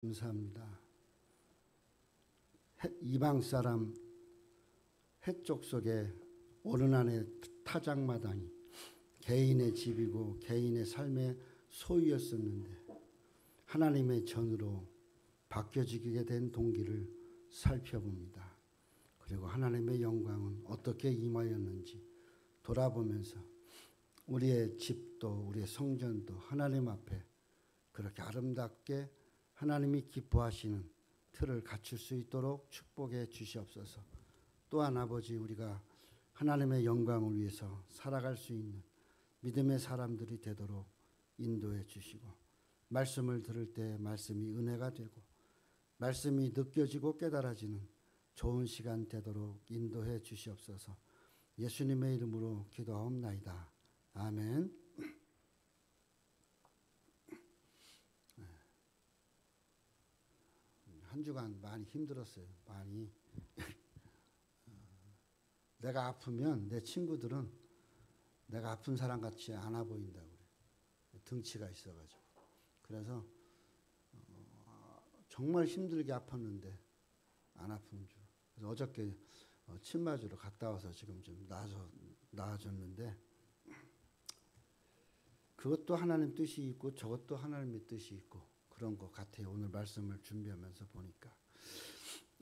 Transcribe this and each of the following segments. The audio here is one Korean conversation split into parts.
감사합니다. 이방 사람 해쪽 속에 오르난의 타작마당이 개인의 집이고 개인의 삶의 소유였었는데 하나님의 전으로 바뀌어지게 된 동기를 살펴봅니다. 그리고 하나님의 영광은 어떻게 임하였는지 돌아보면서 우리의 집도 우리의 성전도 하나님 앞에 그렇게 아름답게 하나님이 기뻐하시는 틀을 갖출 수 있도록 축복해 주시옵소서. 또한 아버지, 우리가 하나님의 영광을 위해서 살아갈 수 있는 믿음의 사람들이 되도록 인도해 주시고, 말씀을 들을 때 말씀이 은혜가 되고 말씀이 느껴지고 깨달아지는 좋은 시간 되도록 인도해 주시옵소서. 예수님의 이름으로 기도하옵나이다. 아멘. 한 주간 많이 힘들었어요. 많이. 내가 아프면 내 친구들은 내가 아픈 사람 같이 안아 보인다고 그래요. 등치가 있어가지고. 그래서 정말 힘들게 아팠는데 안 아픈 줄. 그래서 어저께 침 맞으러 갔다 와서 지금 좀 나아졌는데, 그것도 하나님 뜻이 있고 저것도 하나님의 뜻이 있고 그런 것 같아요. 오늘 말씀을 준비하면서 보니까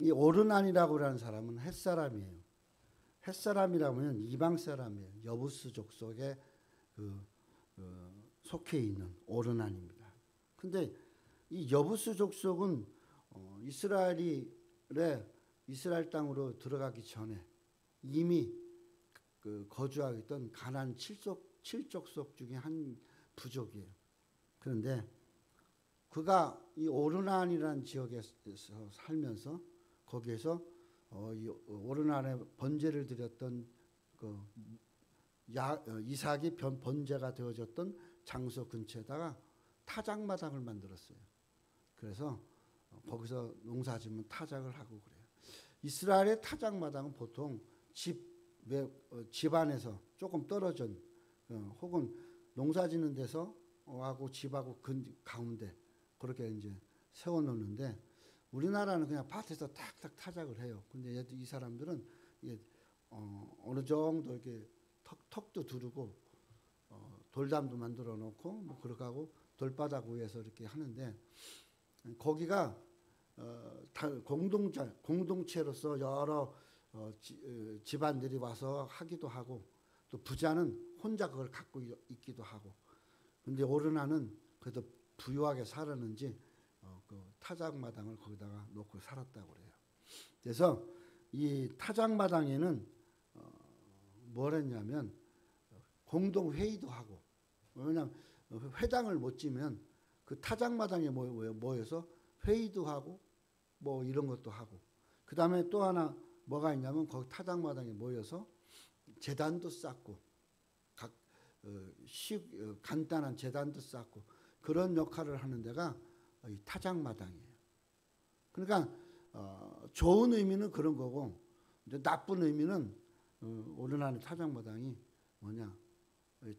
이 오르난이라고 하는 사람은 햇사람이에요. 햇사람이라면 이방 사람이에요. 여부스족 속에 속해 있는 오르난입니다. 근데 이 여부스족 속은 이스라엘 땅으로 들어가기 전에 이미 거주하고 있던 가나안 7족속 중에 한 부족이에요. 그런데 그가 이 오르난이라는 지역에서 살면서 거기에서 이 오르난에 번제를 드렸던 이삭이 번제가 되어졌던 장소 근처에다가 타작마당을 만들었어요. 그래서 거기서 농사짓면 타작을 하고 그래요. 이스라엘의 타작마당은 보통 집 안에서 조금 떨어진 혹은 농사짓는 데서 하고 집하고 가운데 그렇게 이제 세워놓는데, 우리나라는 그냥 밭에서 탁탁 타작을 해요. 근데 이 사람들은 어느 정도 이렇게 턱도 두르고 돌담도 만들어 놓고 뭐 그렇게 하고 돌바닥 위에서 이렇게 하는데, 거기가 공동체로서 여러 집안들이 와서 하기도 하고, 또 부자는 혼자 그걸 갖고 있기도 하고. 근데 오르난은 그래도 부유하게 살았는지 그 타작마당을 거기다가 놓고 살았다고 그래요. 그래서 이 타작마당에는 뭘 했냐면 공동회의도 하고, 왜냐하면 회당을 못 지면 그 타작마당에 모여서 회의도 하고 뭐 이런 것도 하고, 그 다음에 또 하나 뭐가 있냐면 거기 타작마당에 모여서 제단도 쌓고 간단한 제단도 쌓고 그런 역할을 하는 데가 이 타작마당이에요. 그러니까 좋은 의미는 그런 거고, 이제 나쁜 의미는 오르난의 타작마당이 뭐냐,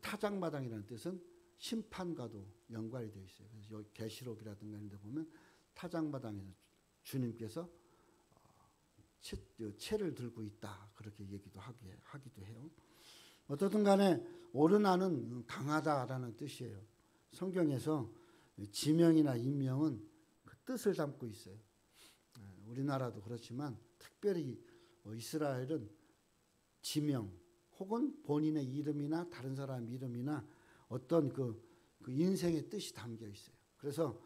타작마당이라는 뜻은 심판과도 연관이 되어 있어요. 그래서 여기 계시록이라든가 이런 데 보면 타작마당에서 주님께서 채를 들고 있다 그렇게 얘기도 하기도 해요. 어떻든 간에 오르난은 강하다라는 뜻이에요. 성경에서 지명이나 인명은 그 뜻을 담고 있어요. 우리나라도 그렇지만 특별히 이스라엘은 지명 혹은 본인의 이름이나 다른 사람 이름이나 어떤 그 인생의 뜻이 담겨 있어요. 그래서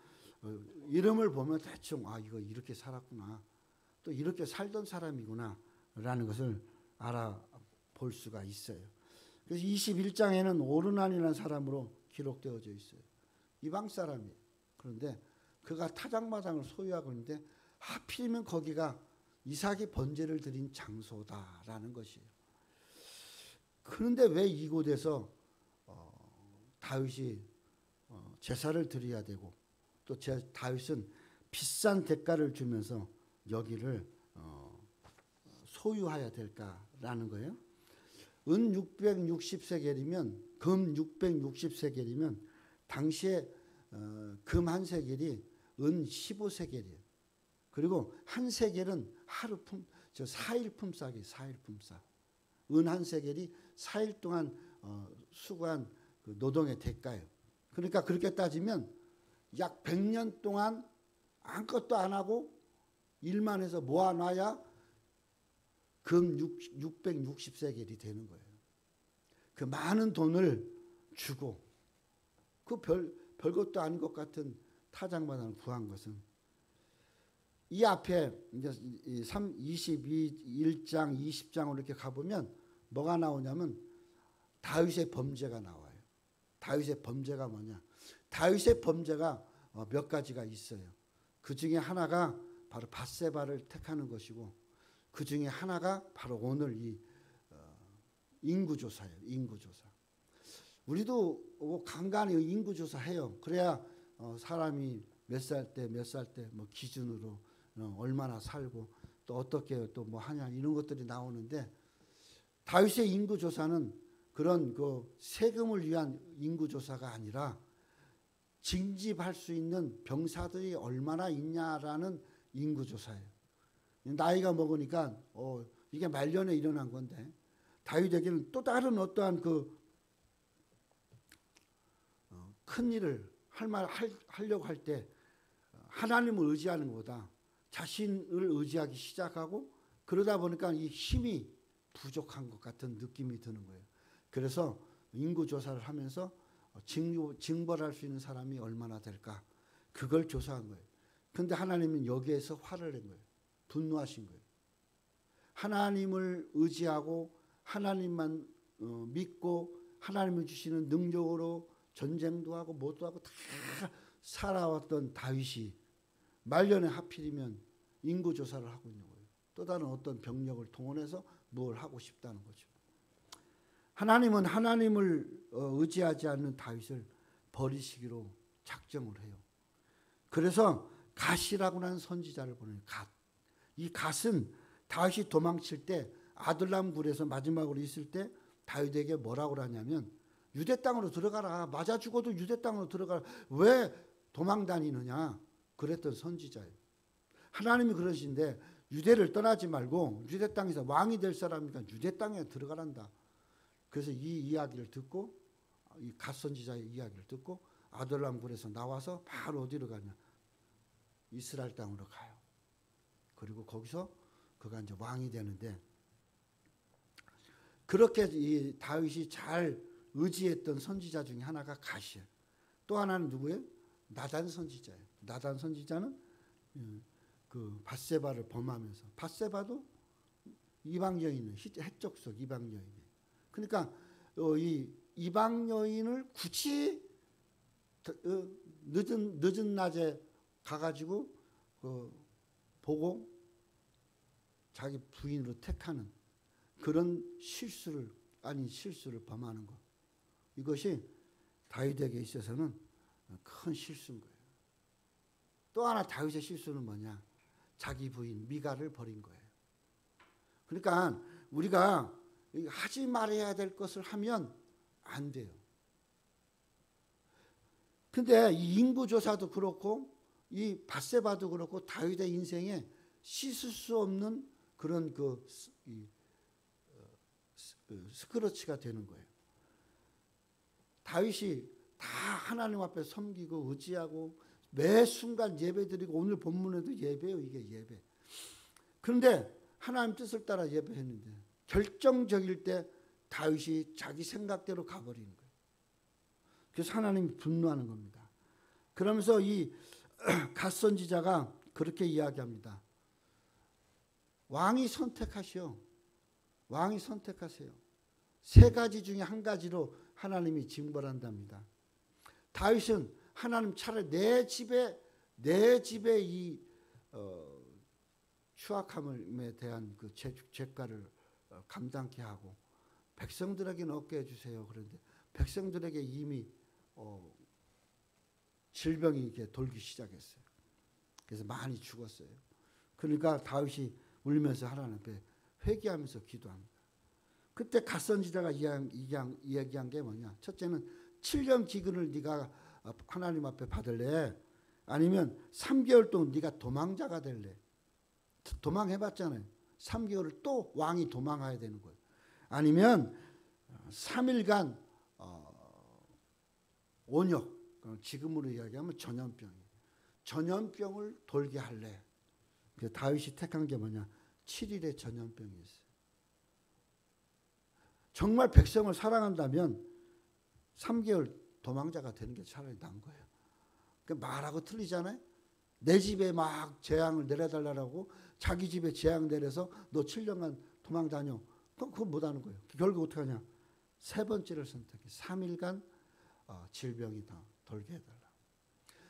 이름을 보면 대충 이거 이렇게 살았구나, 또 이렇게 살던 사람이구나 라는 것을 알아볼 수가 있어요. 그래서 21장에는 오르난이라는 사람으로 기록되어져 있어요. 이방 사람이에요. 그런데 그가 타작마당을 소유하고 있는데 하필이면 거기가 이삭이 번제를 드린 장소다라는 것이에요. 그런데 왜 이곳에서 다윗이 제사를 드려야 되고, 또 다윗은 비싼 대가를 주면서 여기를 소유해야 될까라는 거예요. 은 660세겔이면 금 660세겔이면 당시에 금 한 세겔이 은 15세겔이에요. 그리고 한 세겔은 하루 4일 품삯이 4일 품삯. 은 한 세겔이 4일 동안 수고한 그 노동의 대가예요. 그러니까 그렇게 따지면 약 100년 동안 아무것도 안 하고 일만 해서 모아놔야 금 660세겔이 되는 거예요. 그 많은 돈을 주고 그 별것도 아닌 것 같은 타작마당을 구한 것은 이 앞에 이제 21장, 20장으로 이렇게 가보면 뭐가 나오냐면 다윗의 범죄가 나와요. 다윗의 범죄가 뭐냐? 다윗의 범죄가 몇 가지가 있어요. 그 중에 하나가 바로 밧세바를 택하는 것이고 그 중에 하나가 바로 오늘 이 인구조사예요. 인구조사. 우리도 간간히 인구조사해요. 그래야 사람이 몇 살 때 뭐 기준으로 얼마나 살고 또 어떻게 또 뭐 하냐 이런 것들이 나오는데 다윗의 인구조사는 그런 그 세금을 위한 인구조사가 아니라 징집할 수 있는 병사들이 얼마나 있냐라는 인구조사예요. 나이가 먹으니까 이게 말년에 일어난 건데 다윗에게는 또 다른 어떠한 그 큰 일을 하려고 할 때 하나님을 의지하는 것보다 자신을 의지하기 시작하고 그러다 보니까 이 힘이 부족한 것 같은 느낌이 드는 거예요. 그래서 인구조사를 하면서 징벌할 수 있는 사람이 얼마나 될까 그걸 조사한 거예요. 그런데 하나님은 여기에서 화를 낸 거예요. 분노하신 거예요. 하나님을 의지하고 하나님만 믿고 하나님을 주시는 능력으로 전쟁도 하고 뭐도 하고 다 살아왔던 다윗이 말년에 하필이면 인구조사를 하고 있는 거예요. 또 다른 어떤 병력을 동원해서 뭘 하고 싶다는 거죠. 하나님은 하나님을 의지하지 않는 다윗을 버리시기로 작정을 해요. 그래서 갓이라고 하는 선지자를 보내요. 갓. 이 갓은 다윗이 도망칠 때 아둘람 굴에서 마지막으로 있을 때 다윗에게 뭐라고 하냐면 유대 땅으로 들어가라. 맞아 죽어도 유대 땅으로 들어가라. 왜 도망 다니느냐. 그랬던 선지자예요. 하나님이 그러신데 유대를 떠나지 말고 유대 땅에서 왕이 될 사람이니까 유대 땅에 들어가란다. 그래서 이 이야기를 듣고 이 갓 선지자의 이야기를 듣고 아둘람 굴에서 나와서 바로 어디로 가냐. 이스라엘 땅으로 가요. 그리고 거기서 그가 이제 왕이 되는데 그렇게 이 다윗이 잘 의지했던 선지자 중에 하나가 갓이에요. 또 하나는 누구예요? 나단 선지자예요. 나단 선지자는 그 밧세바를 범하면서 밧세바도 이방 여인은 해적속 이방 여인이에요. 그러니까 이 이방 여인을 굳이 늦은 낮에 가가지고 보고 자기 부인으로 택하는 그런 실수를 범하는 것. 이것이 다윗에게 있어서는 큰 실수인 거예요. 또 하나 다윗의 실수는 뭐냐? 자기 부인 미갈을 버린 거예요. 그러니까 우리가 하지 말아야 될 것을 하면 안 돼요. 근데 이 인구조사도 그렇고 이 밧세바도 그렇고 다윗의 인생에 씻을 수 없는 그런 스크러치가 되는 거예요. 다윗이 다 하나님 앞에 섬기고 의지하고 매 순간 예배드리고 오늘 본문에도 예배요. 이게 예배. 그런데 하나님 뜻을 따라 예배했는데 결정적일 때 다윗이 자기 생각대로 가버리는 거예요. 그래서 하나님이 분노하는 겁니다. 그러면서 이 갓 선지자가 그렇게 이야기합니다. 왕이 선택하시오. 왕이 선택하세요. 세 가지 중에 한 가지로 하나님이 징벌한답니다. 다윗은 하나님 차라리 내 집에 이 추악함에 대한 그 죄가를 감당케 하고 백성들에게는 얻게 해주세요. 그런데 백성들에게 이미 질병이 이렇게 돌기 시작했어요. 그래서 많이 죽었어요. 그러니까 다윗이 울면서 하나님 앞에 회개하면서 기도합니다. 그때 갓 선지자가 이야기한 게 뭐냐? 첫째는 7년 기근을 네가 하나님 앞에 받을래. 아니면 3개월 동안 네가 도망자가 될래? 도망해봤잖아요. 3개월을 또 왕이 도망가야 되는 거예요. 아니면 3일간 온역, 지금으로 이야기하면 전염병이에요. 전염병을 돌게 할래. 다윗이 택한 게 뭐냐? 7일의 전염병이었어요. 정말 백성을 사랑한다면 3개월 도망자가 되는 게 차라리 나은 거예요. 말하고 틀리잖아요. 내 집에 막 재앙을 내려달라고 자기 집에 재앙 내려서 너 7년간 도망 다녀. 그럼 그건 못하는 거예요. 결국 어떻게 하냐? 세 번째를 선택해. 3일간 질병이 다 돌게 해달라.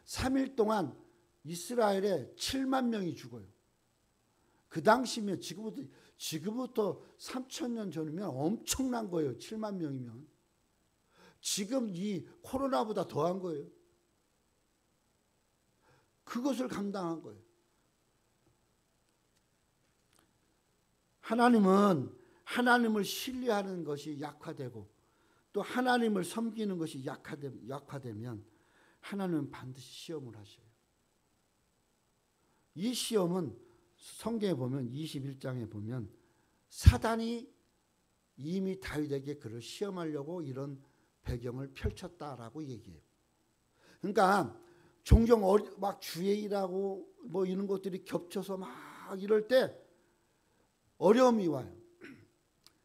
3일 동안 이스라엘에 7만 명이 죽어요. 그 당시면 지금부터 3,000년 전이면 엄청난 거예요. 7만 명이면. 지금 이 코로나보다 더한 거예요. 그것을 감당한 거예요. 하나님은 하나님을 신뢰하는 것이 약화되고 또 하나님을 섬기는 것이 약화되면 하나님은 반드시 시험을 하셔요. 이 시험은 성경에 보면 21장에 보면 사단이 이미 다윗에게 그를 시험하려고 이런 배경을 펼쳤다라고 얘기해요. 그러니까 종종 막 주의 일하고 뭐 이런 것들이 겹쳐서 막 이럴 때 어려움이 와요.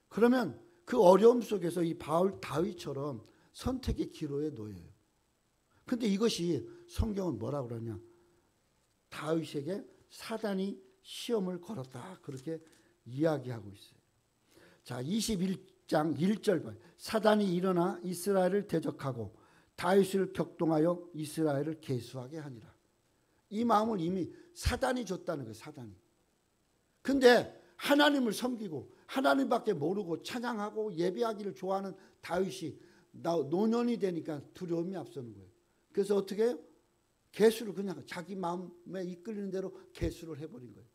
그러면 그 어려움 속에서 이 다윗처럼 선택의 기로에 놓여요. 근데 이것이 성경은 뭐라고 그러냐? 다윗에게 사단이 시험을 걸었다. 그렇게 이야기하고 있어요. 자, 21장 1절 봐요. 사단이 일어나 이스라엘을 대적하고 다윗을 격동하여 이스라엘을 계수하게 하니라. 이 마음을 이미 사단이 줬다는 거예요. 사단이. 근데 하나님을 섬기고 하나님밖에 모르고 찬양하고 예배하기를 좋아하는 다윗이 노년이 되니까 두려움이 앞서는 거예요. 그래서 어떻게 해요? 계수를 그냥 자기 마음에 이끌리는 대로 계수를 해버린 거예요.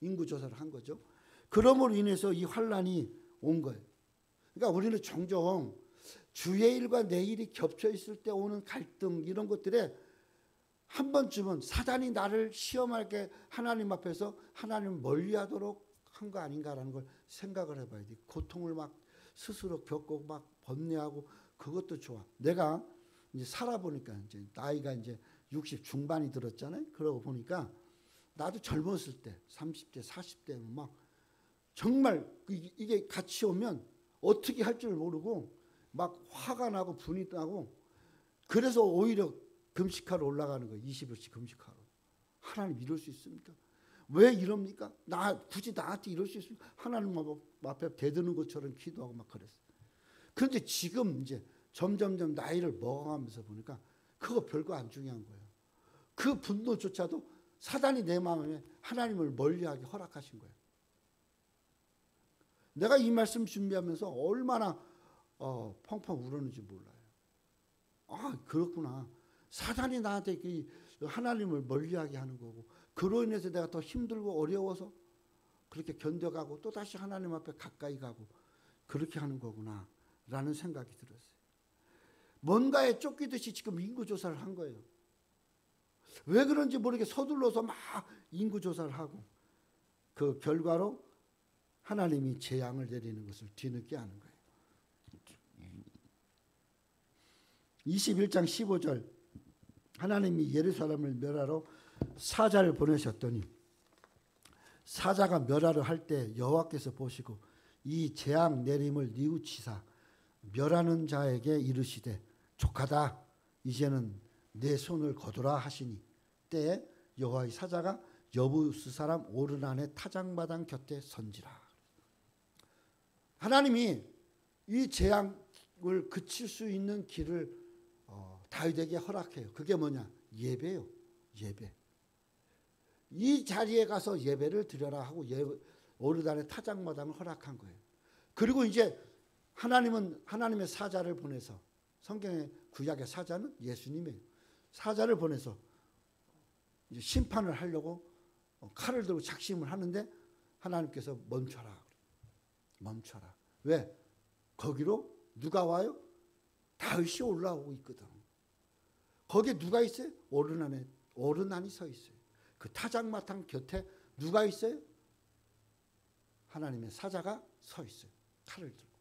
인구조사를 한 거죠. 그러므로 인해서 이 환란이 온 거예요. 그러니까 우리는 종종 주의 일과 내 일이 겹쳐 있을 때 오는 갈등 이런 것들에 한 번쯤은 사단이 나를 시험하게 하나님 앞에서 하나님을 멀리하도록 한 거 아닌가라는 걸 생각을 해봐야 돼. 고통을 막 스스로 겪고 막 번뇌하고 그것도 좋아. 내가 이제 살아보니까 이제 나이가 이제 60 중반이 들었잖아요. 그러고 보니까 나도 젊었을 때 30대 40대 막 정말 이게 같이 오면 어떻게 할 줄 모르고 막 화가 나고 분이 나고 그래서 오히려 금식하러 올라가는 거예요. 20일씩 금식하러. 하나님 이럴 수 있습니까? 왜 이럽니까? 굳이 나한테 이럴 수 있습니까? 하나님 앞에 대드는 것처럼 기도하고 막 그랬어요. 그런데 지금 이제 점점점 나이를 먹어가면서 보니까 그거 별거 안 중요한 거예요. 그 분노조차도 사단이 내 마음에 하나님을 멀리하게 허락하신 거예요. 내가 이 말씀 준비하면서 얼마나 펑펑 울었는지 몰라요. 아, 그렇구나. 사단이 나한테 하나님을 멀리하게 하는 거고 그로 인해서 내가 더 힘들고 어려워서 그렇게 견뎌가고 또다시 하나님 앞에 가까이 가고 그렇게 하는 거구나 라는 생각이 들었어요. 뭔가에 쫓기듯이 지금 인구조사를 한 거예요. 왜 그런지 모르게 서둘러서 막 인구조사를 하고 그 결과로 하나님이 재앙을 내리는 것을 뒤늦게 하는 거예요. 21장 15절 하나님이 예루살렘을 멸하러 사자를 보내셨더니 사자가 멸하러 할 때 여호와께서 보시고 이 재앙 내림을 뉘우치사 멸하는 자에게 이르시되 족하다 이제는 내 손을 거두라 하시니 때에 여호와의 사자가 여부스 사람 오르난의 타작마당 곁에 선지라. 하나님이 이 재앙을 그칠 수 있는 길을 다윗에게 허락해요. 그게 뭐냐? 예배요. 예배. 이 자리에 가서 예배를 드려라 하고 오르단의 타작마당을 허락한 거예요. 그리고 이제 하나님은 하나님의 사자를 보내서 성경의 구약의 사자는 예수님이에요. 사자를 보내서 이제 심판을 하려고 칼을 들고 작심을 하는데 하나님께서 멈춰라. 멈춰라. 왜? 거기로 누가 와요? 다윗이 올라오고 있거든. 거기에 누가 있어요? 오르난이 서 있어요. 그 타작마당 곁에 누가 있어요? 하나님의 사자가 서 있어요. 칼을 들고.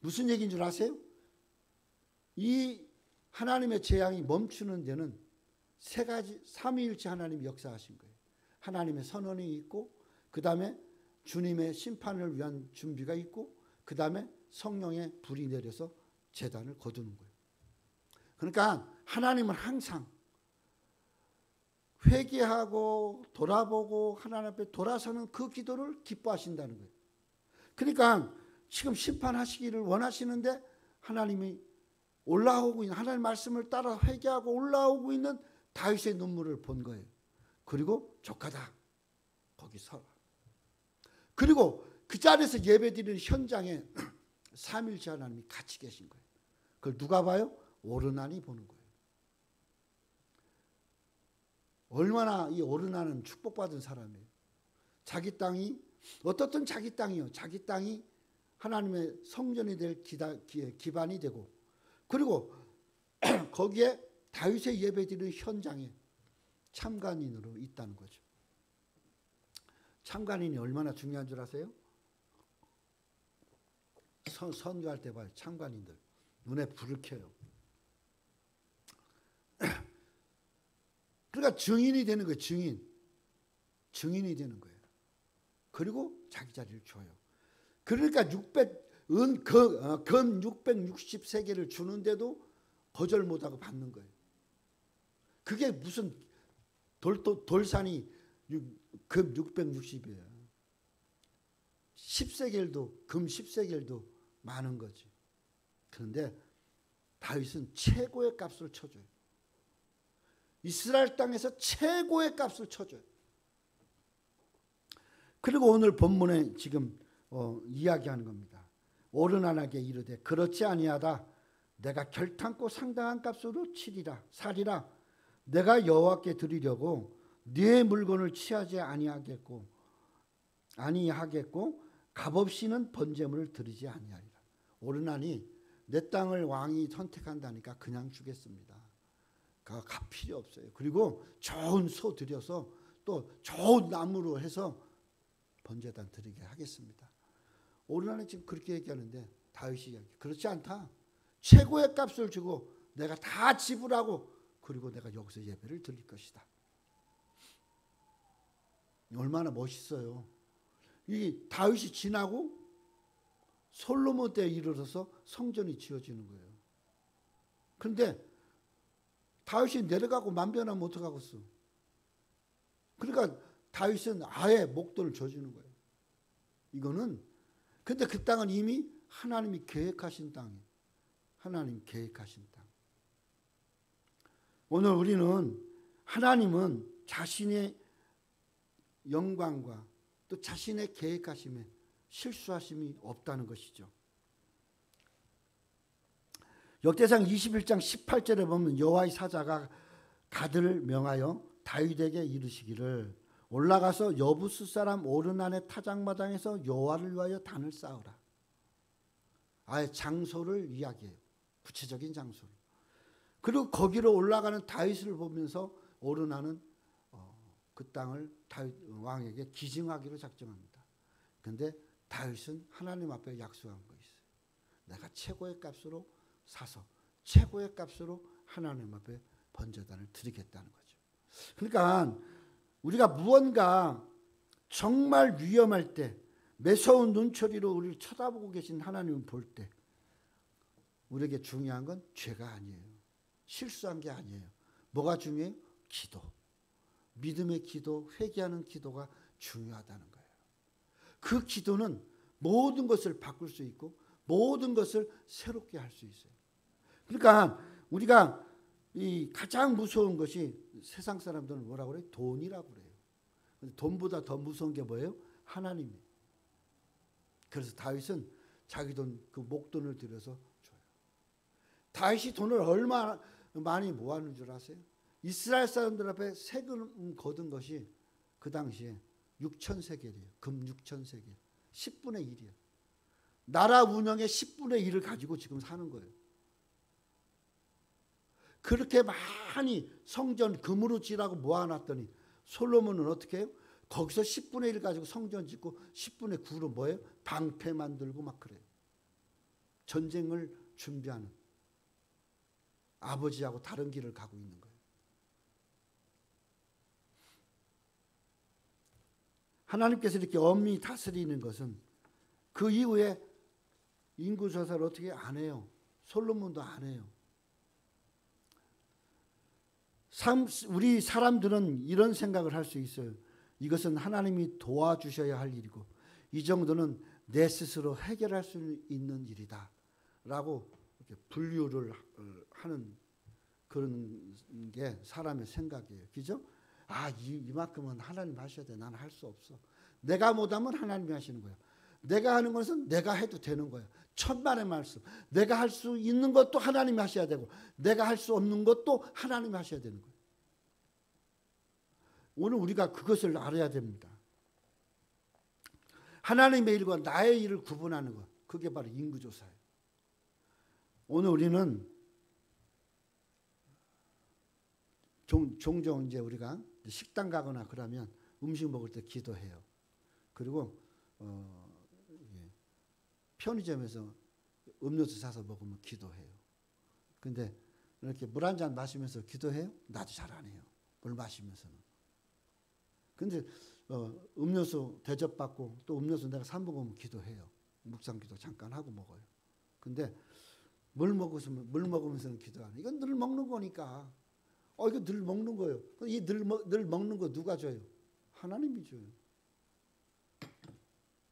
무슨 얘기인 줄 아세요? 이 하나님의 재앙이 멈추는 데는 세 가지, 삼위일체 하나님이 역사하신 거예요. 하나님의 선언이 있고, 그 다음에 주님의 심판을 위한 준비가 있고, 그 다음에 성령의 불이 내려서 제단을 거두는 거예요. 그러니까 하나님은 항상 회개하고 돌아보고 하나님 앞에 돌아서는 그 기도를 기뻐하신다는 거예요. 그러니까 지금 심판하시기를 원하시는데 하나님이 올라오고 있는, 하나님 말씀을 따라 회개하고 올라오고 있는 다윗의 눈물을 본 거예요. 그리고 조카다, 거기 서라. 그리고 그 자리에서 예배드리는 현장에 삼일째 하나님이 같이 계신 거예요. 그걸 누가 봐요? 오르난이 보는 거예요. 얼마나 이 오르난은 축복받은 사람이에요. 자기 땅이, 어떻든 자기 땅이요, 자기 땅이 하나님의 성전이 될 기반이 되고, 그리고 거기에 다윗의 예배드리는 현장에 참관인으로 있다는 거죠. 참관인이 얼마나 중요한 줄 아세요? 선교할 때 봐요. 참관인들 눈에 불을 켜요. 그러니까 증인이 되는 거예요. 증인이 되는 거예요. 그리고 자기 자리를 줘요. 그러니까 금 660세계를 주는데도 거절 못하고 받는 거예요. 그게 무슨 돌산이 금 660이에요. 10세겔도, 금 10세겔도 많은 거지. 그런데 다윗은 최고의 값을 쳐줘요. 이스라엘 땅에서 최고의 값을 쳐줘요. 그리고 오늘 본문에 지금 이야기하는 겁니다. 오르난에게 이르되 그렇지 아니하다. 내가 결탄코 상당한 값으로 살이라. 내가 여호와께 드리려고 네 물건을 취하지 아니하겠고 값없이는 번제물을 드리지 아니하리라. 오르난이 내 땅을 왕이 선택한다니까 그냥 주겠습니다. 값 필요 없어요. 그리고 좋은 소 들여서 또 좋은 나무로 해서 번제단 드리게 하겠습니다. 오르난이 지금 그렇게 얘기하는데 다윗이 그렇지 않다. 최고의 값을 주고 내가 다 지불하고 그리고 내가 여기서 예배를 드릴 것이다. 얼마나 멋있어요. 이 다윗이 지나고 솔로몬 때에 이르러서 성전이 지어지는 거예요. 그런데 다윗이 내려가고 만변하면 어떡하겠어. 그러니까 다윗은 아예 목돈을 줘주는 거예요. 이거는, 근데 그 땅은 이미 하나님이 계획하신 땅이에요. 하나님 계획하신 땅. 오늘 우리는 하나님은 자신의 영광과 또 자신의 계획하심에 실수하심이 없다는 것이죠. 역대상 21장 18절에 보면 여호와의 사자가 가드를 명하여 다윗에게 이르시기를 올라가서 여부스 사람 오르난의 타작마당에서 여호와를 위하여 단을 쌓으라. 아예 장소를 이야기해요. 구체적인 장소를. 그리고 거기로 올라가는 다윗을 보면서 오르난은 그 땅을 다윗 왕에게 기증하기로 작정합니다. 그런데 다윗은 하나님 앞에 약속한 거 있어요. 내가 최고의 값으로 사서 최고의 값으로 하나님 앞에 번제단을 드리겠다는 거죠. 그러니까 우리가 무언가 정말 위험할 때 매서운 눈초리로 우리를 쳐다보고 계신 하나님을 볼 때 우리에게 중요한 건 죄가 아니에요. 실수한 게 아니에요. 뭐가 중요해요? 기도. 믿음의 기도, 회개하는 기도가 중요하다는 거예요. 그 기도는 모든 것을 바꿀 수 있고 모든 것을 새롭게 할 수 있어요. 그러니까 우리가 이 가장 무서운 것이 세상 사람들은 뭐라고 그래요? 돈이라고 그래요. 돈보다 더 무서운 게 뭐예요? 하나님이에요. 그래서 다윗은 자기 돈, 그 목돈을 들여서 줘요. 다윗이 돈을 얼마나 많이 모았는 줄 아세요? 이스라엘 사람들 앞에 세금 거둔 것이 그 당시에 6,000세겔이에요. 금 6,000세겔. 10분의 1이에요. 나라 운영의 10분의 1을 가지고 지금 사는 거예요. 그렇게 많이 성전 금으로 지라고 모아놨더니 솔로몬은 어떻게 해요? 거기서 10분의 1 가지고 성전 짓고 10분의 9로 뭐예요? 방패 만들고 막 그래요. 전쟁을 준비하는, 아버지하고 다른 길을 가고 있는 거예요. 하나님께서 이렇게 엄히 다스리는 것은 그 이후에 인구 조사를 어떻게 안 해요. 솔로몬도 안 해요. 우리 사람들은 이런 생각을 할 수 있어요. 이것은 하나님이 도와주셔야 할 일이고 이 정도는 내 스스로 해결할 수 있는 일이다 라고 이렇게 분류를 하는 그런 게 사람의 생각이에요. 그죠? 이만큼은 하나님 하셔야 돼. 나는 할 수 없어. 내가 못하면 하나님이 하시는 거야. 내가 하는 것은 내가 해도 되는 거야. 천만의 말씀. 내가 할 수 있는 것도 하나님이 하셔야 되고 내가 할 수 없는 것도 하나님이 하셔야 되는 거예요. 오늘 우리가 그것을 알아야 됩니다. 하나님의 일과 나의 일을 구분하는 것. 그게 바로 인구조사예요. 오늘 우리는 종종 이제 우리가 식당 가거나 그러면 음식 먹을 때 기도해요. 그리고 편의점에서 음료수 사서 먹으면 기도해요. 근데 이렇게 물 한 잔 마시면서 기도해요? 나도 잘 안 해요. 물 마시면서는. 근데 음료수 대접받고 또 음료수 내가 사 먹으면 기도해요. 묵상기도 잠깐 하고 먹어요. 근데 물 먹으면서는 기도 안 해요. 이건 늘 먹는 거니까. 이거 늘 먹는 거예요. 이 늘 먹는 거 누가 줘요? 하나님이 줘요.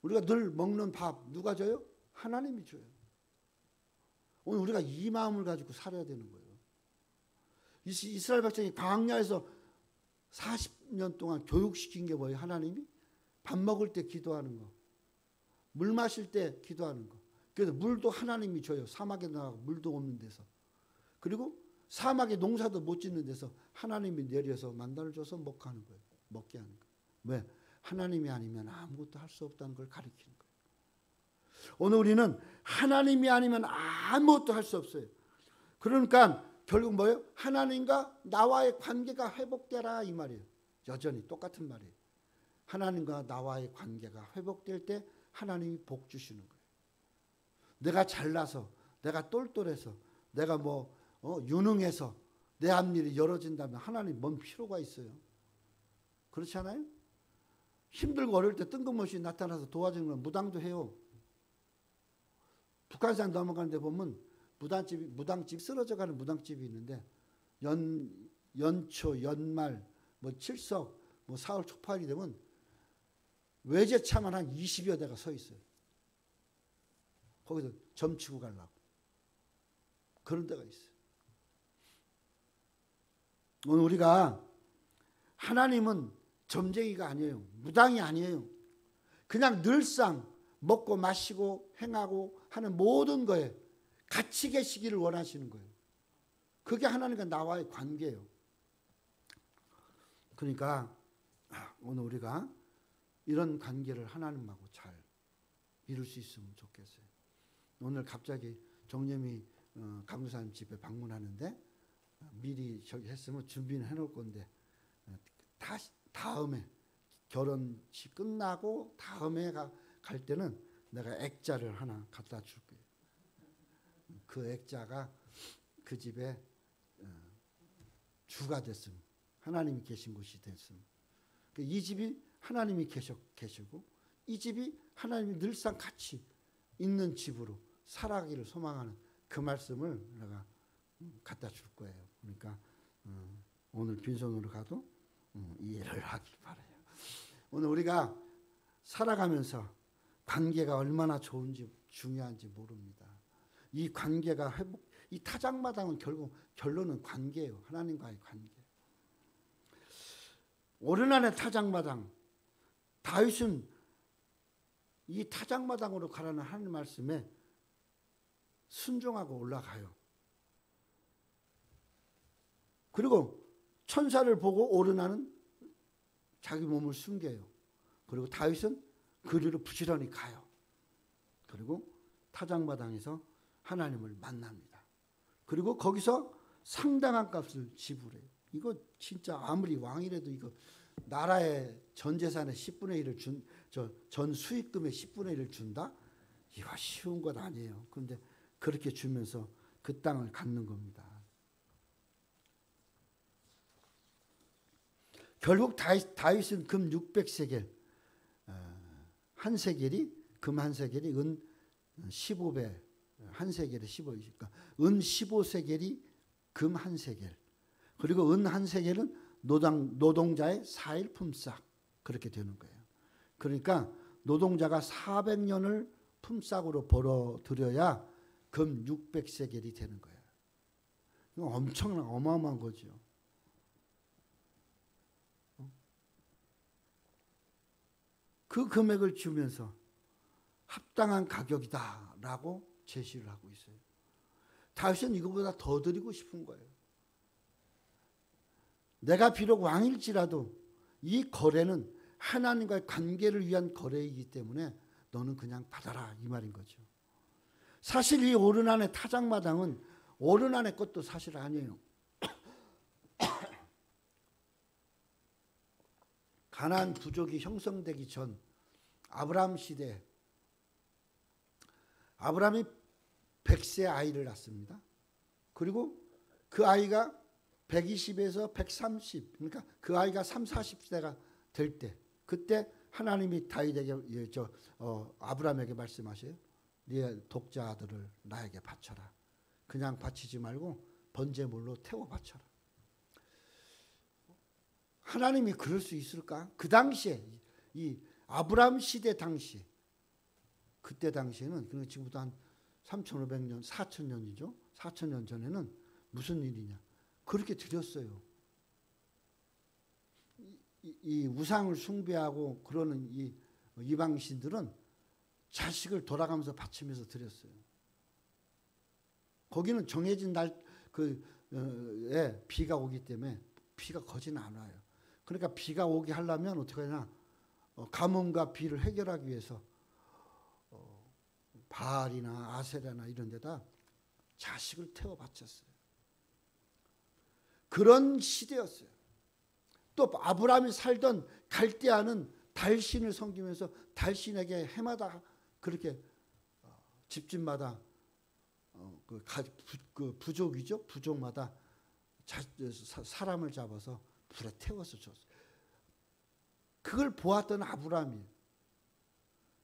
우리가 늘 먹는 밥 누가 줘요? 하나님이 줘요. 오늘 우리가 이 마음을 가지고 살아야 되는 거예요. 이스라엘 백성이 광야에서 40년 동안 교육시킨 게 뭐예요? 하나님이? 밥 먹을 때 기도하는 거. 물 마실 때 기도하는 거. 그래서 물도 하나님이 줘요. 사막에 나가고 물도 없는 데서. 그리고 사막에 농사도 못 짓는 데서 하나님이 내려서 만나를 줘서 먹게 하는 거예요. 왜? 하나님이 아니면 아무것도 할 수 없다는 걸 가리키는 거예요. 오늘 우리는 하나님이 아니면 아무것도 할 수 없어요. 그러니까 결국 뭐예요? 하나님과 나와의 관계가 회복되라 이 말이에요. 여전히 똑같은 말이에요. 하나님과 나와의 관계가 회복될 때 하나님이 복 주시는 거예요. 내가 잘나서, 내가 똘똘해서, 내가 유능해서 내 앞일이 열어진다면 하나님 뭔 필요가 있어요? 그렇지 않아요? 힘들고 어려울 때 뜬금없이 나타나서 도와주는 건 무당도 해요. 북한산 넘어가는 데 보면 무당집 쓰러져가는 무당집이 있는데 연초, 연말, 칠석, 사월 초파일이 되면 외제차만 한 20여 대가 서 있어요. 거기서 점치고 가려고. 그런 데가 있어요. 오늘 우리가 하나님은 점쟁이가 아니에요. 무당이 아니에요. 그냥 늘상 먹고 마시고 행하고 하는 모든 거에 같이 계시기를 원하시는 거예요. 그게 하나님과 나와의 관계예요. 그러니까 오늘 우리가 이런 관계를 하나님하고 잘 이룰 수 있으면 좋겠어요. 오늘 갑자기 정념이 감독사님 집에 방문하는데 미리 저기 했으면 준비는 해놓을 건데 다음에 결혼식 끝나고 다음에 갈 때는 내가 액자를 하나 갖다 줄 거예요. 그 액자가 그 집에 주가 됐음. 하나님이 계신 곳이 됐음. 이 집이 하나님이 계시고 이 집이 하나님이 늘상 같이 있는 집으로 살아가기를 소망하는 그 말씀을 내가 갖다 줄 거예요. 그러니까 오늘 빈손으로 가도 이해를 하길 바라요. 오늘 우리가 살아가면서 관계가 얼마나 좋은지 중요한지 모릅니다. 이 관계가 이 타작마당은 결국 결론은 관계예요. 하나님과의 관계. 오르난의 타작마당. 다윗은 이 타작마당으로 가라는 하나님 말씀에 순종하고 올라가요. 그리고 천사를 보고 오르나는 자기 몸을 숨겨요. 그리고 다윗은 그리로 부지런히 가요. 그리고 타작마당에서 하나님을 만납니다. 그리고 거기서 상당한 값을 지불해요. 이거 진짜 아무리 왕이라도 이거 나라의 전 재산의 10분의 1을 전 수익금의 10분의 1을 준다? 이거 쉬운 것 아니에요. 그런데 그렇게 주면서 그 땅을 갖는 겁니다. 결국 다윗은 금 600세겔, 한 세겔이 금 한 세겔이 은 15배, 한 세겔에 15이니까 은 15세겔이 금 한 세겔. 그리고 은 한 세겔은 노동자의 4일 품삯 그렇게 되는 거예요. 그러니까 노동자가 400년을 품삯으로 벌어들여야 금 600세겔이 되는 거예요. 이거 엄청난 어마어마한 거죠. 그 금액을 주면서 합당한 가격이다라고 제시를 하고 있어요. 다윗은 이거보다 더 드리고 싶은 거예요. 내가 비록 왕일지라도 이 거래는 하나님과의 관계를 위한 거래이기 때문에 너는 그냥 받아라 이 말인 거죠. 사실 이 오르난의 타작마당은 오르난의 것도 사실 아니에요. 가나안 부족이 형성되기 전 아브라함 시대, 아브라함이 100세 아이를 낳습니다. 그리고 그 아이가 120에서 130, 그러니까 그 아이가 3, 40세가 될 때, 그때 하나님이 다윗에게 아브라함에게 말씀하셔요. 네 독자 아들을 나에게 바쳐라. 그냥 바치지 말고 번제물로 태워 바쳐라. 하나님이 그럴 수 있을까? 그 당시에 이 아브라함 시대 당시, 그때 당시에는 그러니까 지금부터 한 3,500년, 4,000년이죠. 4,000년 전에는 무슨 일이냐? 그렇게 드렸어요. 이 우상을 숭배하고 그러는 이 이방신들은 자식을 돌아가면서 바치면서 드렸어요. 거기는 정해진 날 비가 오기 때문에 비가 거진 않아요. 그러니까 비가 오게 하려면 어떻게 하냐? 가뭄과 비를 해결하기 위해서 바알이나 아세라나 이런 데다 자식을 태워 바쳤어요. 그런 시대였어요. 또 아브라함이 살던 갈대아는 달신을 섬기면서 달신에게 해마다 그렇게 집집마다 그 부족이죠. 부족마다 사람을 잡아서 불에 태워서 줬어요. 그걸 보았던 아브라함이에요.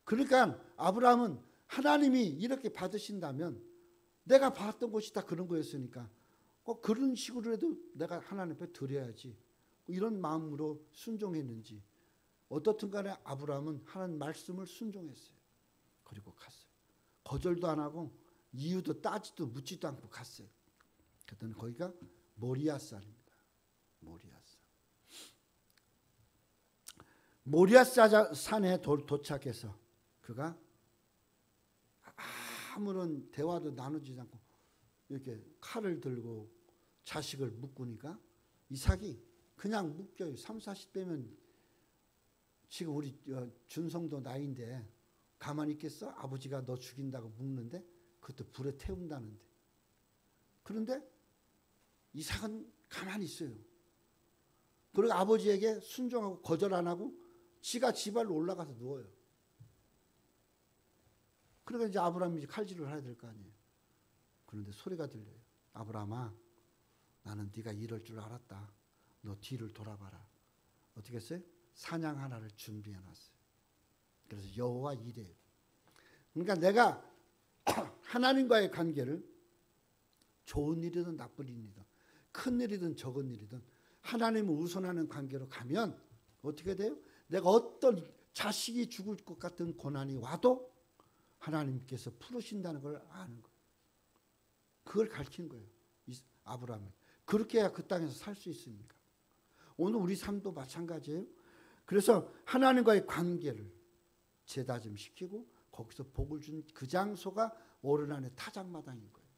그러니까 아브라함은 하나님이 이렇게 받으신다면 내가 봤던 것이 다 그런 거였으니까 그런 식으로라도 내가 하나님 앞에 드려야지. 이런 마음으로 순종했는지 어떻든 간에 아브라함은 하나님 말씀을 순종했어요. 그리고 갔어요. 거절도 안 하고 이유도 따지도 묻지도 않고 갔어요. 그랬더니 거기가 모리아산입니다. 모리아산에 도착해서 그가 아무런 대화도 나누지 않고 이렇게 칼을 들고 자식을 묶으니까 이삭이 그냥 묶여요. 3, 40대면 지금 우리 준성도 나이인데 가만히 있겠어? 아버지가 너 죽인다고 묶는데 그것도 불에 태운다는데. 그런데 이삭은 가만히 있어요. 그리고 아버지에게 순종하고 거절 안 하고 지가 지발로 올라가서 누워요. 그러니까 이제 아브라함이 칼질을 해야 될 거 아니에요. 그런데 소리가 들려요. 아브라함아, 나는 네가 이럴 줄 알았다. 너 뒤를 돌아봐라. 어떻게 했어요? 사냥 하나를 준비해놨어요. 그래서 여호와 이레. 그러니까 내가 하나님과의 관계를 좋은 일이든 나쁜 일이든 큰 일이든 적은 일이든 하나님을 우선하는 관계로 가면 어떻게 돼요? 내가 어떤 자식이 죽을 것 같은 고난이 와도 하나님께서 풀으신다는 걸 아는 거예요. 그걸 가르치는 거예요. 아브라함은. 그렇게 해야 그 땅에서 살 수 있으니까. 오늘 우리 삶도 마찬가지예요. 그래서 하나님과의 관계를 재다짐시키고 거기서 복을 준 그 장소가 오르난의 타작마당인 거예요.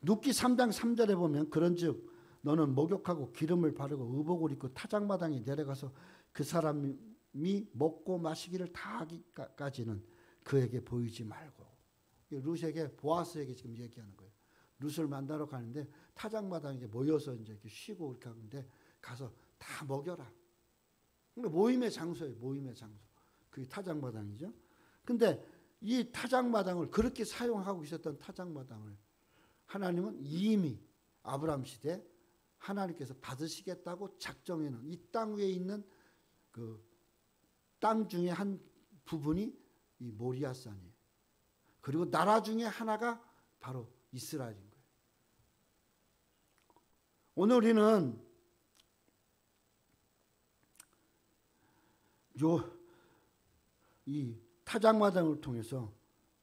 룻기 3장 3절에 보면 그런즉 너는 목욕하고 기름을 바르고 의복을 입고 타작마당에 내려가서 그 사람이 먹고 마시기를 다 하기까지는 그에게 보이지 말고. 룻에게 보아스에게 지금 얘기하는 거예요. 룻을 만나러 가는데 타작마당에 모여서 이제 이렇게 쉬고 이렇게 하는데 가서 다 먹여라. 그러니까 모임의 장소예요. 모임의 장소. 그게 타작마당이죠. 근데 이 타작마당을 그렇게 사용하고 있었던 타작마당을 하나님은 이미 아브라함 시대 하나님께서 받으시겠다고 작정해 놓은 이 땅 위에 있는 그 땅 중에 한 부분이 이 모리아산이에요. 그리고 나라 중에 하나가 바로 이스라엘인 거예요. 오늘 우리는 이 타작마당을 통해서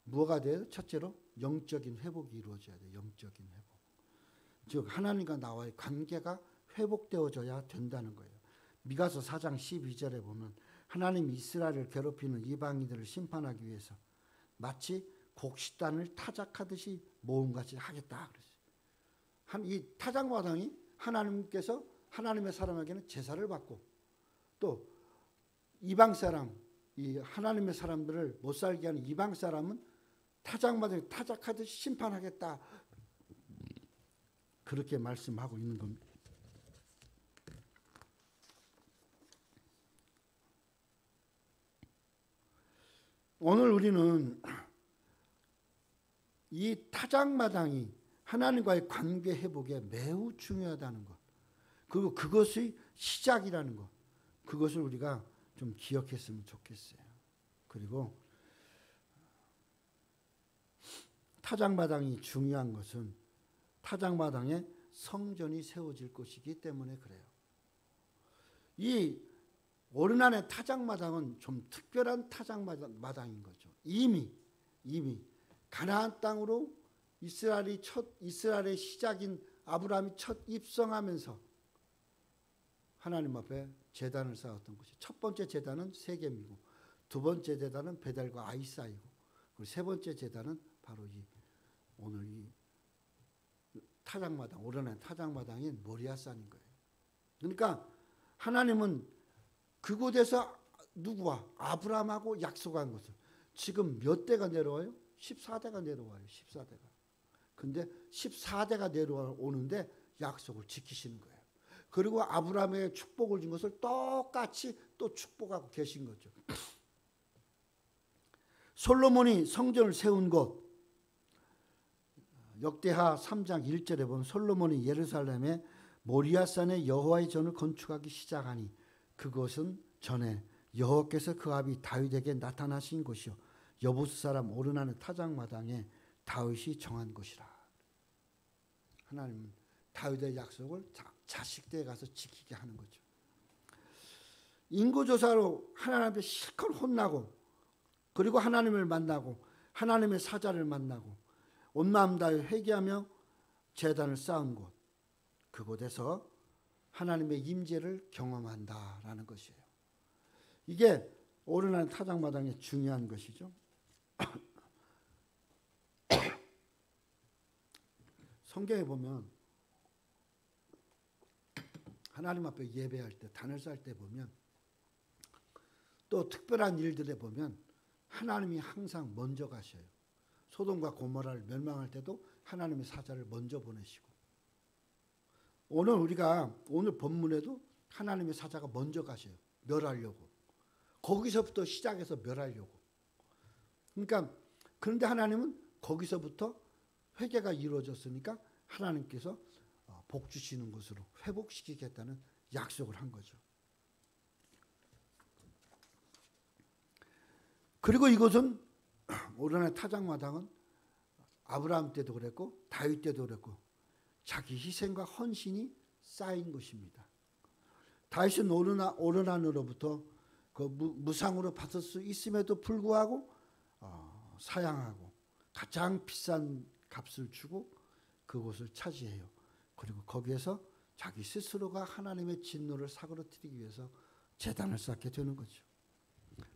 뭐가 돼요? 첫째로 영적인 회복이 이루어져야 돼요. 영적인 회복. 즉 하나님과 나와의 관계가 회복되어져야 된다는 거예요. 미가서 4장 12절에 보면 하나님이 이스라엘을 괴롭히는 이방인들을 심판하기 위해서 마치 곡식단을 타작하듯이 모음같이 하겠다 그랬어요. 이 타작마당이 하나님께서 하나님의 사람에게는 제사를 받고 또 이방 사람, 이 하나님의 사람들을 못 살게 하는 이방 사람은 타작마당에 타작하듯이 심판하겠다. 그렇게 말씀하고 있는 겁니다. 오늘 우리는 이 타작마당이 하나님과의 관계 회복에 매우 중요하다는 것, 그리고 그것의 시작이라는 것, 그것을 우리가 좀 기억했으면 좋겠어요. 그리고 타작마당이 중요한 것은 타작마당에 성전이 세워질 것이기 때문에 그래요. 이 오르난의 타작마당은 좀 특별한 타작마당인 거죠. 이미 가나안 땅으로 이스라엘의 시작인 아브라함이 첫 입성하면서 하나님 앞에 제단을 쌓았던 것이 첫 번째 제단은 세겜이고 두 번째 제단은 베델과 아이사이고 그리고 세 번째 제단은 바로 오늘 이 타작마당, 오르난 타작마당인 모리아산인 거예요. 그러니까 하나님은 그곳에서 누구와 아브라함하고 약속한 것을 지금 몇 대가 내려와요? 14대가 내려와요. 14대가. 근데 14대가 내려오는데 약속을 지키시는 거예요. 그리고 아브라함의 축복을 준 것을 똑같이 또 축복하고 계신 거죠. 솔로몬이 성전을 세운 곳 역대하 3장 1절에 보면 솔로몬이 예루살렘의 모리아산에 여호와의 전을 건축하기 시작하니 그것은 전에 여호와께서 그 아비 다윗에게 나타나신 곳이요 여부스 사람 오르나는 타작마당에 다윗이 정한 곳이라. 하나님은 다윗의 약속을 자식들에 가서 지키게 하는 거죠. 인구조사로 하나님 앞에 실컷 혼나고 그리고 하나님을 만나고 하나님의 사자를 만나고 온 마음 다해 회개하며 제단을 쌓은 곳, 그곳에서 하나님의 임재를 경험한다라는 것이에요. 이게 오르난 타작마당의 중요한 것이죠. 성경에 보면 하나님 앞에 예배할 때 단을 쌓을 때 보면 또 특별한 일들에 보면 하나님이 항상 먼저 가셔요. 소돔과 고모라를 멸망할 때도 하나님의 사자를 먼저 보내시고 오늘 본문에도 하나님의 사자가 먼저 가셔요. 멸하려고. 거기서부터 시작해서 멸하려고. 그러니까 그런데 하나님은 거기서부터 회개가 이루어졌으니까 하나님께서 복 주시는 것으로 회복시키겠다는 약속을 한 거죠. 그리고 이것은 오르난 타작마당은 아브라함 때도 그랬고 다윗 때도 그랬고 자기 희생과 헌신이 쌓인 것입니다. 다윗은 오르난으로부터 그 무상으로 받을 수 있음에도 불구하고 사양하고 가장 비싼 값을 주고 그곳을 차지해요. 그리고 거기에서 자기 스스로가 하나님의 진노를 사그러뜨리기 위해서 제단을 쌓게 되는 거죠.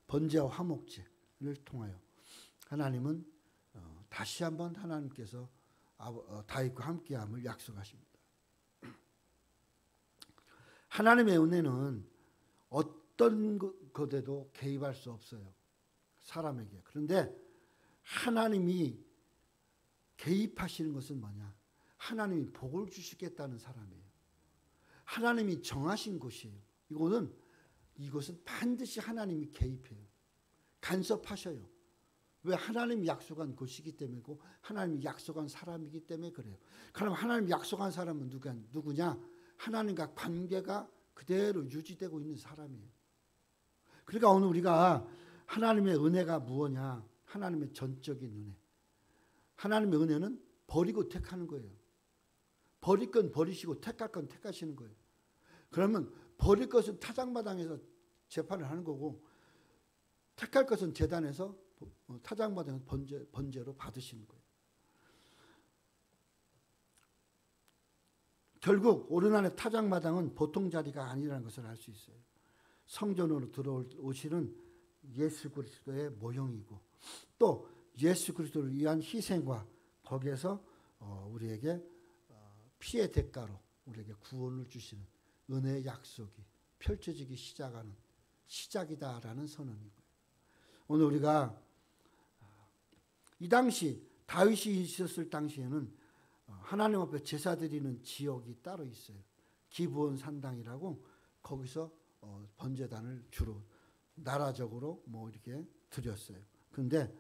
번제와 화목제를 통하여 하나님은 다시 한번 하나님께서 다윗과 함께함을 약속하십니다. 하나님의 은혜는 어떤 것에도 개입할 수 없어요. 사람에게. 그런데 하나님이 개입하시는 것은 뭐냐? 하나님이 복을 주시겠다는 사람이에요. 하나님이 정하신 곳이에요. 이것은 반드시 하나님이 개입해요. 간섭하셔요. 왜? 하나님이 약속한 곳이기 때문이고 하나님이 약속한 사람이기 때문에 그래요. 그럼 하나님이 약속한 사람은 누구냐? 하나님과 관계가 그대로 유지되고 있는 사람이에요. 그러니까 오늘 우리가 하나님의 은혜가 무엇냐? 하나님의 전적인 은혜. 하나님의 은혜는 버리고 택하는 거예요. 버릴 건 버리시고 택할 건 택하시는 거예요. 그러면 버릴 것은 타작마당에서 재판을 하는 거고 택할 것은 제단에서 타작마당에서 번제로 받으시는 거예요. 결국 오르난의 타작마당은 보통 자리가 아니라는 것을 알 수 있어요. 성전으로 들어오시는 예수 그리스도의 모형이고 또 예수 그리스도를 위한 희생과 거기에서 우리에게 피의 대가로 우리에게 구원을 주시는 은혜의 약속이 펼쳐지기 시작하는 시작이다라는 선언이고요. 오늘 우리가 이 당시 다윗이 있었을 당시에는 하나님 앞에 제사 드리는 지역이 따로 있어요. 기브온 산당이라고 거기서 번제단을 주로 나라적으로 이렇게 드렸어요. 그런데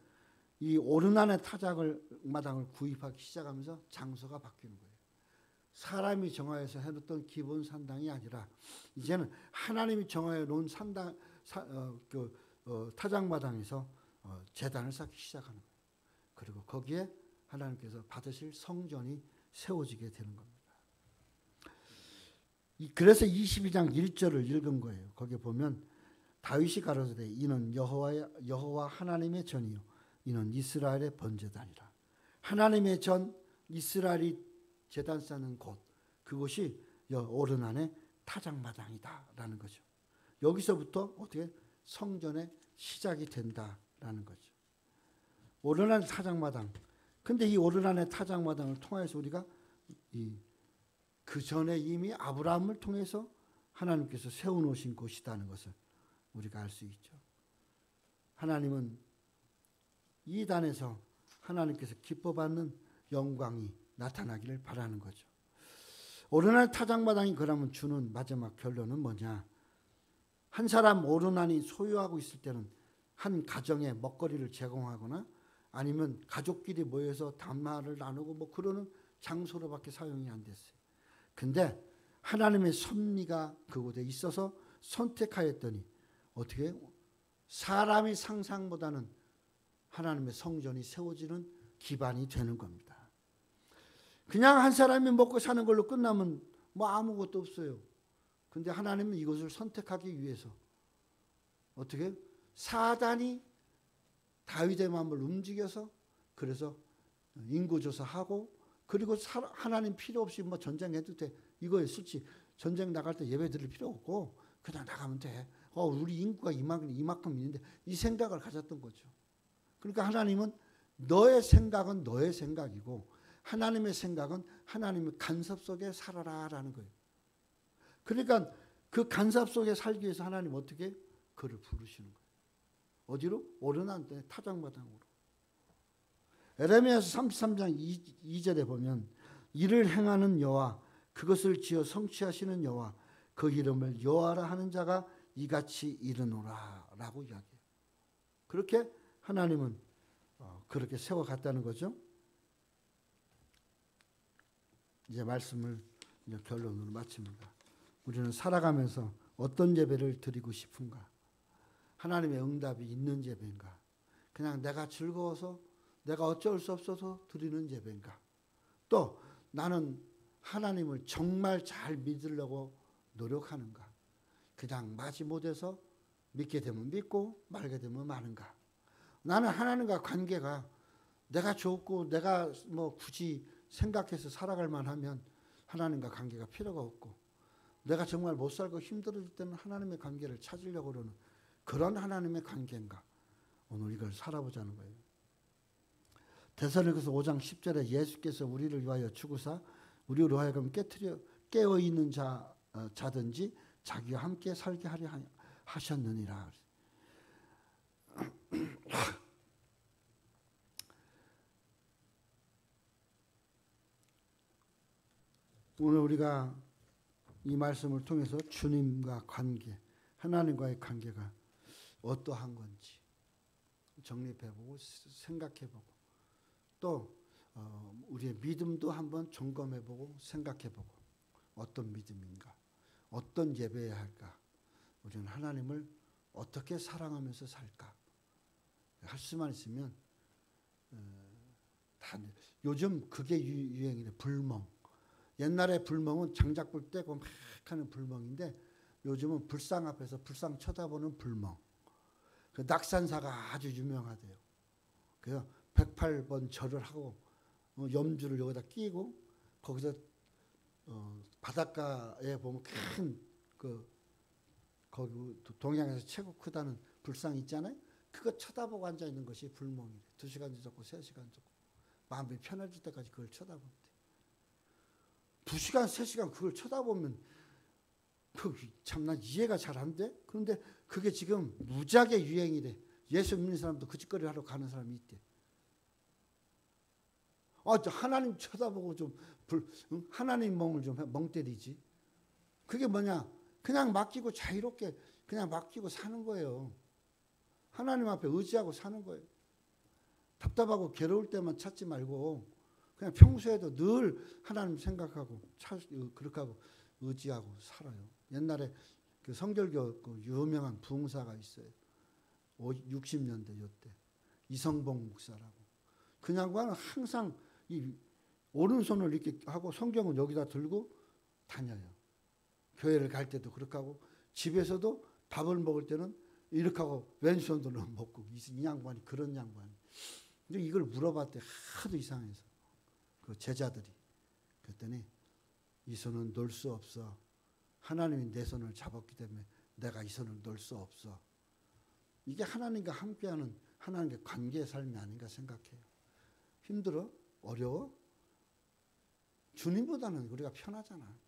이 오르난의 타작마당을 구입하기 시작하면서 장소가 바뀌는 거예요. 사람이 정하여서 해놓던 기본 산당이 아니라 이제는 하나님이 정하여 놓은 타작마당에서 제단을 쌓기 시작하는 거예요. 그리고 거기에 하나님께서 받으실 성전이 세워지게 되는 겁니다. 그래서 22장 1절을 읽은 거예요. 거기에 보면 다윗이 가로되 이는 여호와 하나님의 전이요 이는 이스라엘의 번제단이라. 하나님의 전 이스라엘이 제단 쌓는 곳 그곳이 오르난의 타작마당이다라는 거죠. 여기서부터 어떻게 성전의 시작이 된다라는 거죠. 오르난 타작마당. 근데 이 오르난의 타작마당을 통해서 우리가 그 전에 이미 아브라함을 통해서 하나님께서 세워놓으신 곳이라는 것을 우리가 알 수 있죠. 하나님은 이 단에서 하나님께서 기뻐받는 영광이 나타나기를 바라는 거죠. 오르난 타작마당이 그러면 주는 마지막 결론은 뭐냐? 한 사람 오르난이 소유하고 있을 때는 한 가정에 먹거리를 제공하거나 아니면 가족끼리 모여서 담화를 나누고 그러는 장소로밖에 사용이 안 됐어요. 근데 하나님의 섭리가 그곳에 있어서 선택하였더니 어떻게 사람의 상상보다는 하나님의 성전이 세워지는 기반이 되는 겁니다. 그냥 한 사람이 먹고 사는 걸로 끝나면 아무것도 없어요. 근데 하나님은 이것을 선택하기 위해서 어떻게 사단이 다윗의 마음을 움직여서 그래서 인구조사하고 그리고 하나님 필요 없이 전쟁해도 돼. 이거에 솔직히 전쟁 나갈 때 예배 드릴 필요 없고 그냥 나가면 돼. 우리 인구가 이만큼 있는데 이 생각을 가졌던 거죠. 그러니까 하나님은 너의 생각은 너의 생각이고 하나님의 생각은 하나님의 간섭 속에 살아라라는 거예요. 그러니까 그 간섭 속에 살기 위해서 하나님 어떻게 그를 부르시는 거예요. 어디로? 오르난 타작마당으로. 에레미야서 33장 2절에 보면 이를 행하는 여호와 그것을 지어 성취하시는 여호와 그 이름을 여호와라 하는 자가 이같이 이르노라 라고 이야기해요. 그렇게 하나님은 그렇게 세워갔다는 거죠. 이제 말씀을 결론으로 마칩니다. 우리는 살아가면서 어떤 예배를 드리고 싶은가? 하나님의 응답이 있는 예배인가? 그냥 내가 즐거워서 내가 어쩔 수 없어서 드리는 예배인가? 또 나는 하나님을 정말 잘 믿으려고 노력하는가? 그냥 마지못해서 믿게 되면 믿고 말게 되면 마는가? 나는 하나님과 관계가 내가 좋고 내가 굳이 생각해서 살아갈 만하면 하나님과 관계가 필요가 없고 내가 정말 못 살고 힘들어질 때는 하나님의 관계를 찾으려고 그러는 그런 하나님의 관계인가? 오늘 이걸 살아보자는 거예요. 데살로니가서 5장 10절에 예수께서 우리를 위하여 죽으사 우리로 하여금 깨어있는 자든지 자기와 함께 살게 하려 하셨느니라. 오늘 우리가 이 말씀을 통해서 주님과 관계, 하나님과의 관계가 어떠한 건지 정립해보고 생각해보고 또 우리의 믿음도 한번 점검해보고 생각해보고 어떤 믿음인가, 어떤 예배해야 할까, 우리는 하나님을 어떻게 사랑하면서 살까 할 수만 있으면 요즘 그게 유행이래. 불멍. 옛날에 불멍은 장작불 떼고 막 하는 불멍인데 요즘은 불상 앞에서 불상 쳐다보는 불멍. 그 낙산사가 아주 유명하대요. 그래서 108번 절을 하고 염주를 여기다 끼고 거기서 바닷가에 보면 거기 동양에서 최고 크다는 불상 있잖아요. 그거 쳐다보고 앉아 있는 것이 불멍이래. 2시간도 좋고 3시간 좋고 마음이 편해질 때까지 그걸 쳐다본대. 2시간 3시간 그걸 쳐다보면 참 난 이해가 잘 안 돼. 그런데 그게 지금 무지하게 유행이래. 예수 믿는 사람도 그 짓거리 하러 가는 사람이 있대. 하나님 쳐다보고 좀 하나님 멍을 좀 멍 때리지. 그게 뭐냐? 그냥 맡기고 자유롭게 그냥 맡기고 사는 거예요. 하나님 앞에 의지하고 사는 거예요. 답답하고 괴로울 때만 찾지 말고 그냥 평소에도 늘 하나님 생각하고 그렇게 하고 의지하고 살아요. 옛날에 그 성결교 그 유명한 부흥사가 있어요. 60년대 요때 이성봉 목사라고. 그 양반은 항상 이 오른손을 이렇게 하고 성경은 여기다 들고 다녀요. 교회를 갈 때도 그렇게 하고 집에서도 밥을 먹을 때는 이렇게 하고 왼손으로 먹고 이 양반이 그런 양반이. 근데 이걸 물어봤대. 하도 이상해서 그 제자들이. 그랬더니 이 손은 놓을 수 없어. 하나님이 내 손을 잡았기 때문에 내가 이 손을 놓을 수 없어. 이게 하나님과 함께하는 하나님과 관계의 삶이 아닌가 생각해요. 힘들어? 어려워? 주님보다는 우리가 편하잖아.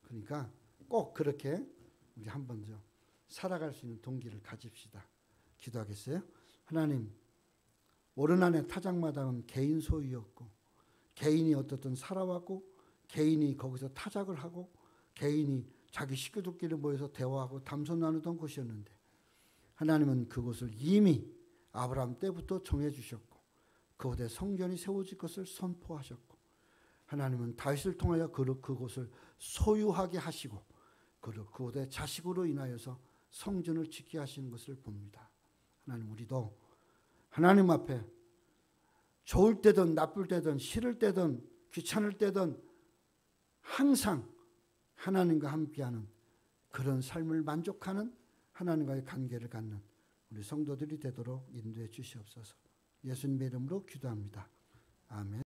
그러니까 꼭 그렇게 우리 한 번 더 살아갈 수 있는 동기를 가집시다. 기도하겠어요? 하나님, 오른 안에 타작마당은 개인 소유였고 개인이 어떻든 살아왔고 개인이 거기서 타작을 하고 개인이 자기 식구들끼리 모여서 대화하고 담소 나누던 곳이었는데 하나님은 그곳을 이미 아브라함 때부터 정해 주셨고 그곳에 성전이 세워질 것을 선포하셨고 하나님은 다윗을 통하여 그곳을 소유하게 하시고 그곳에 자식으로 인하여서 성전을 짓게 하시는 것을 봅니다. 하나님, 우리도 하나님 앞에 좋을 때든 나쁠 때든 싫을 때든 귀찮을 때든 항상 하나님과 함께하는 그런 삶을 만족하는 하나님과의 관계를 갖는 우리 성도들이 되도록 인도해 주시옵소서. 예수님의 이름으로 기도합니다. 아멘.